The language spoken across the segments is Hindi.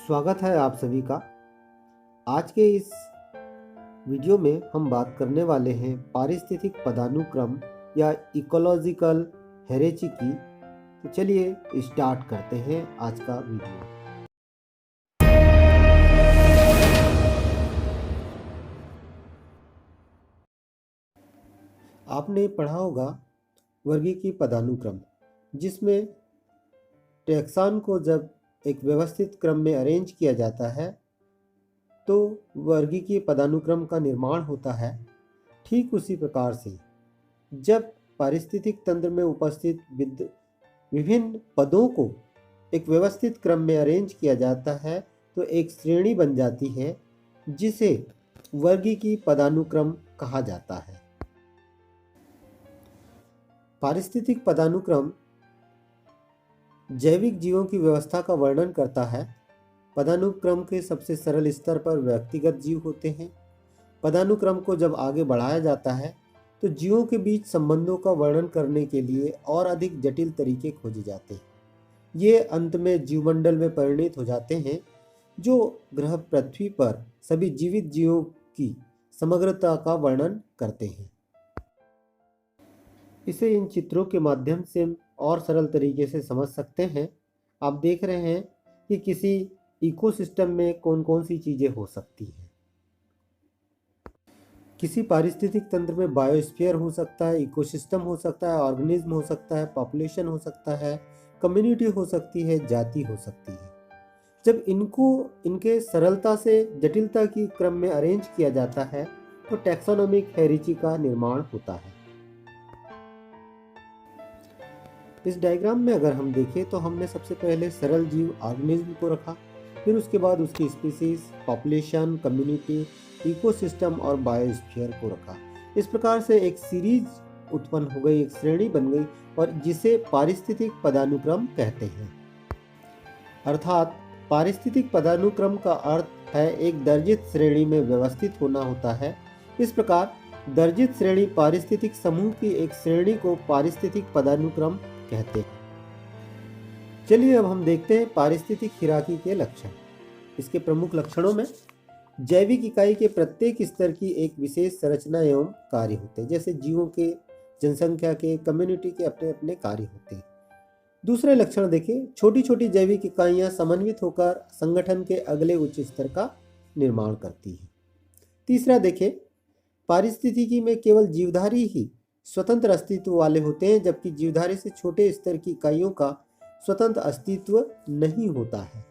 स्वागत है आप सभी का। आज के इस वीडियो में हम बात करने वाले हैं पारिस्थितिक पदानुक्रम या इकोलॉजिकल हेरेची की। तो चलिए स्टार्ट करते हैं आज का वीडियो। आपने पढ़ा होगा वर्गीकीय पदानुक्रम, जिसमें टैक्सॉन को जब एक व्यवस्थित क्रम में अरेंज किया जाता है तो वर्गीकीय पदानुक्रम का निर्माण होता है। ठीक उसी प्रकार से जब पारिस्थितिक तंत्र में उपस्थित विभिन्न पदों को एक व्यवस्थित क्रम में अरेंज किया जाता है तो एक श्रेणी बन जाती है, जिसे वर्गीकीय पदानुक्रम कहा जाता है। पारिस्थितिक पदानुक्रम जैविक जीवों की व्यवस्था का वर्णन करता है। पदानुक्रम के सबसे सरल स्तर पर व्यक्तिगत जीव होते हैं। पदानुक्रम को जब आगे बढ़ाया जाता है तो जीवों के बीच संबंधों का वर्णन करने के लिए और अधिक जटिल तरीके खोजे जाते हैं। ये अंत में जीवमंडल में परिणत हो जाते हैं, जो ग्रह पृथ्वी पर सभी जीवित जीवों की समग्रता का वर्णन करते हैं। इसे इन चित्रों के माध्यम से और सरल तरीके से समझ सकते हैं। आप देख रहे हैं कि किसी इकोसिस्टम में कौन कौन सी चीजें हो सकती हैं। किसी पारिस्थितिक तंत्र में बायोस्फीयर हो सकता है, इकोसिस्टम हो सकता है, ऑर्गेनिज्म हो सकता है, पॉपुलेशन हो सकता है, कम्युनिटी हो सकती है, जाति हो सकती है। जब इनको इनके सरलता से जटिलता की क्रम में अरेंज किया जाता है तो टैक्सोनॉमिक हेरेची का निर्माण होता है। इस डायग्राम में अगर हम देखें तो हमने सबसे पहले सरल जीव ऑर्गेनिज्म को रखा, फिर उसके बाद उसकी स्पीसीज, पॉपुलेशन, कम्युनिटी, इकोसिस्टम और बायोस्फीयर को रखा। इस प्रकार से एक सीरीज उत्पन्न हो गई, एक श्रेणी बन गई, और जिसे पारिस्थितिक पदानुक्रम कहते हैं। अर्थात पारिस्थितिक पदानुक्रम का अर्थ है एक दर्जित श्रेणी में व्यवस्थित होना होता है। इस प्रकार दर्जित श्रेणी पारिस्थितिक समूह की एक श्रेणी को पारिस्थितिक पदानुक्रम कहते हैं। चलिए अब हम देखते हैं पारिस्थितिक हिराकी के लक्षण। इसके प्रमुख लक्षणों में जैविक इकाई के प्रत्येक स्तर की एक विशेष संरचना एवं कार्य होते हैं। जैसे जीवों के, जनसंख्या के, कम्युनिटी के अपने अपने कार्य होते हैं। दूसरे लक्षण देखिए, छोटी छोटी जैविक इकाइयां समन्वित होकर संगठन के अगले उच्च स्तर का निर्माण करती हैं। तीसरा देखिए, पारिस्थितिकी में केवल जीवधारी ही स्वतंत्र अस्तित्व वाले होते हैं, जबकि जीवधारी से छोटे स्तर की इकाइयों का स्वतंत्र अस्तित्व नहीं होता है।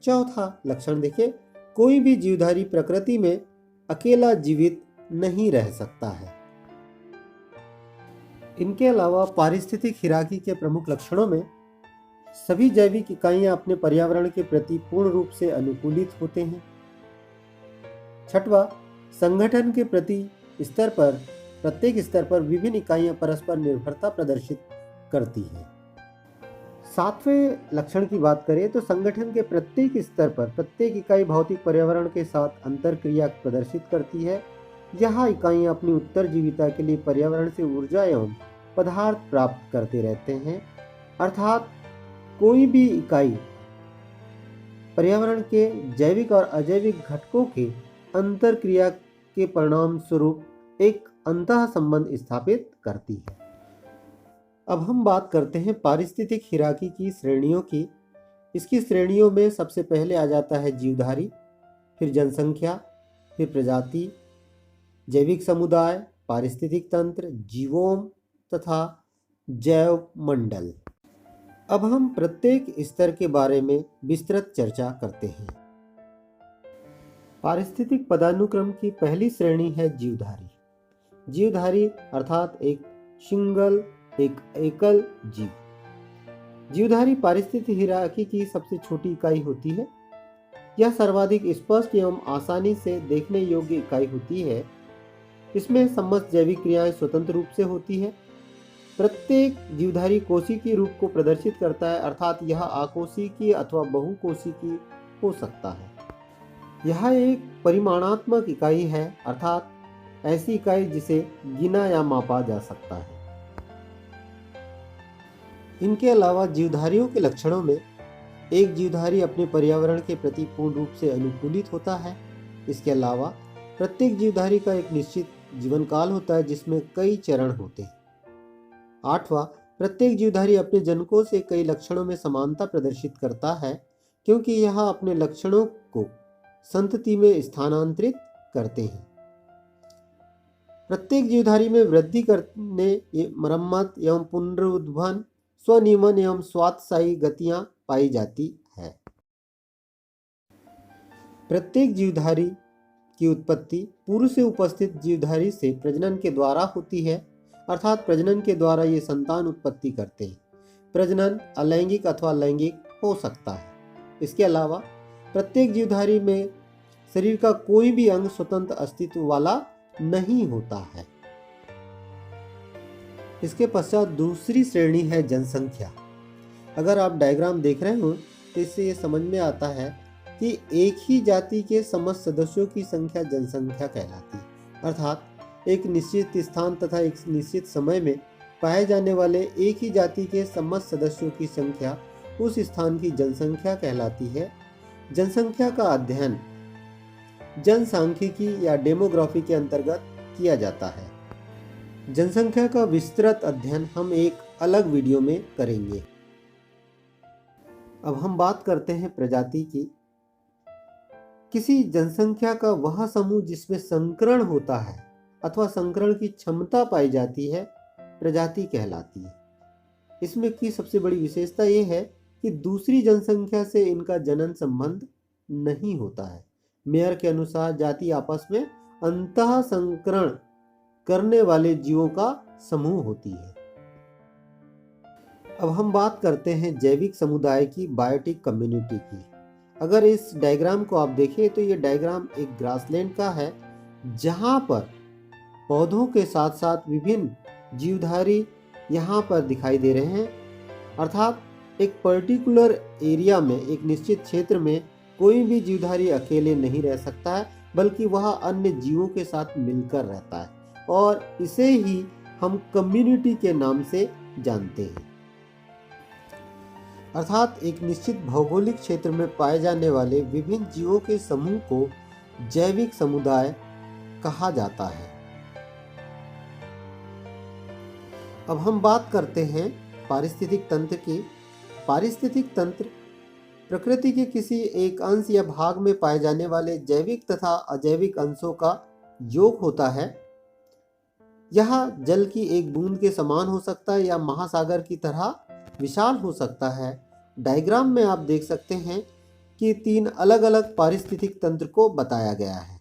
चौथा लक्षण देखिए, कोई भी जीवधारी प्रकृति में अकेला जीवित नहीं रह सकता है। इनके अलावा पारिस्थितिक हिराकी के प्रमुख लक्षणों में सभी जैविक इकाइयां अपने पर्यावरण के प्रति पूर्ण रूप से अनुकूलित होते हैं। छठवां, संगठन के प्रति स्तर पर प्रत्येक स्तर पर विभिन्न इकाइयां परस्पर निर्भरता प्रदर्शित करती हैं। सातवें लक्षण की बात करें तो संगठन के प्रत्येक स्तर पर प्रत्येक इकाई भौतिक पर्यावरण के साथ अंतरक्रिया प्रदर्शित करती है। यहाँ इकाइयां अपनी उत्तरजीविता के लिए पर्यावरण से ऊर्जा एवं पदार्थ प्राप्त करते रहते हैं। अर्थात कोई भी इकाई पर्यावरण के जैविक और अजैविक घटकों के अंतरक्रिया के परिणाम स्वरूप एक अंतः संबंध स्थापित करती है। अब हम बात करते हैं पारिस्थितिक हिराकी की श्रेणियों की। इसकी श्रेणियों में सबसे पहले आ जाता है जीवधारी, फिर जनसंख्या, फिर प्रजाति, जैविक समुदाय, पारिस्थितिक तंत्र, जीवोम तथा जैव मंडल। अब हम प्रत्येक स्तर के बारे में विस्तृत चर्चा करते हैं। पारिस्थितिक पदानुक्रम की पहली श्रेणी है जीवधारी। जीवधारी अर्थात एक एकल जीव। जीवधारी पारिस्थितिक हिराकी की सबसे छोटी इकाई होती है। यह सर्वाधिक स्पष्ट एवं आसानी से देखने योग्य इकाई होती है। इसमें समस्त जैविक क्रियाएं स्वतंत्र रूप से होती है। प्रत्येक जीवधारी कोशिकीय रूप को प्रदर्शित करता है, अर्थात यह आकोशिकीय अथवा बहुकोशिकीय हो सकता है। यह एक परिमाणात्मक इकाई है, अर्थात ऐसी इकाई जिसे गिना या मापा जा सकता है। इनके अलावा जीवधारियों के लक्षणों में एक जीवधारी अपने पर्यावरण के प्रति पूर्ण रूप से अनुकूलित होता है। इसके अलावा प्रत्येक जीवधारी का एक निश्चित जीवन काल होता है जिसमें कई चरण होते हैं। 8वां, प्रत्येक जीवधारी अपने जनकों से कई लक्षणों में समानता प्रदर्शित करता है क्योंकि यह अपने लक्षणों को संतति में स्थानांतरित करते हैं। प्रत्येक जीवधारी में वृद्धि करने, मरम्मत एवं पुनरुद्भवन, स्वनियमन एवं स्वात्सायी गतियां पाई जाती है। प्रत्येक जीवधारी की उत्पत्ति पूर्व से उपस्थित जीवधारी से प्रजनन के द्वारा होती है, अर्थात प्रजनन के द्वारा ये संतान उत्पत्ति करते हैं। प्रजनन अलैंगिक अथवा लैंगिक हो सकता है। इसके अलावा प्रत्येक जीवधारी में शरीर का कोई भी अंग स्वतंत्र अस्तित्व वाला नहीं होता है। इसके पश्चात दूसरी श्रेणी है जनसंख्या। अगर आप डायग्राम देख रहे हो तो इससे ये समझ में आता है कि एक ही जाति के समस्त सदस्यों की संख्या जनसंख्या कहलाती है, अर्थात एक निश्चित स्थान तथा एक निश्चित समय में पाए जाने वाले एक ही जाति के समस्त सदस्यों की संख्या उस स्थान की जनसंख्या कहलाती है। जनसंख्या का अध्ययन जनसांख्यिकी या डेमोग्राफी के अंतर्गत किया जाता है। जनसंख्या का विस्तृत अध्ययन हम एक अलग वीडियो में करेंगे। अब हम बात करते हैं प्रजाति की। किसी जनसंख्या का वह समूह जिसमें संकरण होता है अथवा संकरण की क्षमता पाई जाती है प्रजाति कहलाती है। इसमें की सबसे बड़ी विशेषता यह है कि दूसरी जनसंख्या से इनका जनन संबंध नहीं होता है। मेयर के अनुसार जाति आपस में अंतः संकरण करने वाले जीवों का समूह होती है। अब हम बात करते हैं जैविक समुदाय की, बायोटिक कम्युनिटी की। अगर इस डायग्राम को आप देखें तो ये डायग्राम एक ग्रासलैंड का है जहाँ पर पौधों के साथ साथ विभिन्न जीवधारी यहाँ पर दिखाई दे रहे हैं, अर्थात एक पर्टिकुलर एरिया में, एक निश्चित क्षेत्र में कोई भी जीवधारी अकेले नहीं रह सकता है, बल्कि वह अन्य जीवों के साथ मिलकर रहता है और इसे ही हम कम्युनिटी के नाम से जानते हैं। अर्थात एक निश्चित भौगोलिक क्षेत्र में पाए जाने वाले विभिन्न जीवों के समूह को जैविक समुदाय कहा जाता है। अब हम बात करते हैं पारिस्थितिक तंत्र की। पारिस्थितिक तंत्र प्रकृति के किसी एक अंश या भाग में पाए जाने वाले जैविक तथा अजैविक अंशों का योग होता है। यह जल की एक बूंद के समान हो सकता है या महासागर की तरह विशाल हो सकता है। डायग्राम में आप देख सकते हैं कि 3 अलग अलग पारिस्थितिक तंत्र को बताया गया है।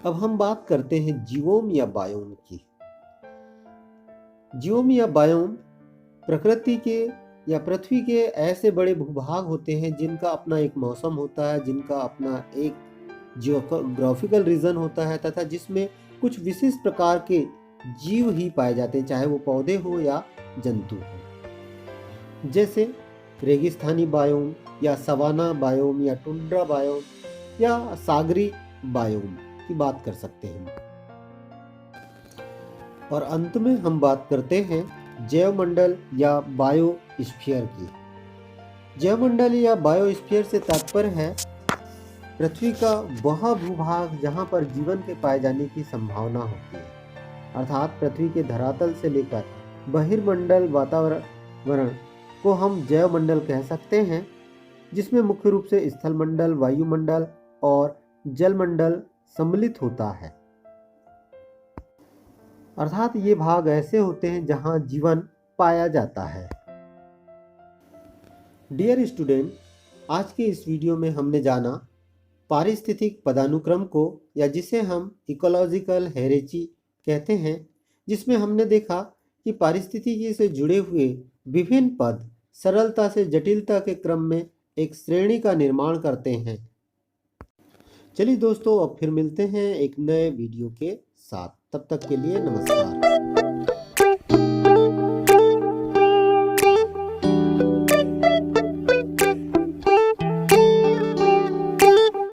अब हम बात करते हैं जियोम या बायोम की। जियोम या बायोम प्रकृति के या पृथ्वी के ऐसे बड़े भूभाग होते हैं जिनका अपना एक मौसम होता है, जिनका अपना एक जियोग्राफिकल रीजन होता है तथा जिसमें कुछ विशिष्ट प्रकार के जीव ही पाए जाते हैं, चाहे वो पौधे हो या जंतु हो। जैसे रेगिस्तानी बायोम या सवाना बायोम या टुंड्रा बायोम या सागरी बायोम की बात कर सकते हैं। और अंत में हम बात करते हैं जैवमंडल या बायोस्फीयर की। जैवमंडल या बायोस्फीयर से तात्पर्य है पृथ्वी का वह भूभाग जहां पर जीवन के पाए जाने की संभावना होती है, अर्थात पृथ्वी के धरातल से लेकर बहिर्मंडल वातावरण को हम जैवमंडल कह सकते हैं, जिसमें मुख्य रूप से स्थलमंडल, वायुमंडल और जलमंडल सम्मिलित होता है। अर्थात ये भाग ऐसे होते हैं जहां जीवन पाया जाता है। डियर स्टूडेंट, आज के इस वीडियो में हमने जाना पारिस्थितिक पदानुक्रम को, या जिसे हम इकोलॉजिकल हायरार्की कहते हैं, जिसमें हमने देखा कि पारिस्थितिकी से जुड़े हुए विभिन्न पद सरलता से जटिलता के क्रम में एक श्रेणी का निर्माण करते हैं। चलिए दोस्तों, अब फिर मिलते हैं एक नए वीडियो के साथ। तब तक के लिए नमस्कार।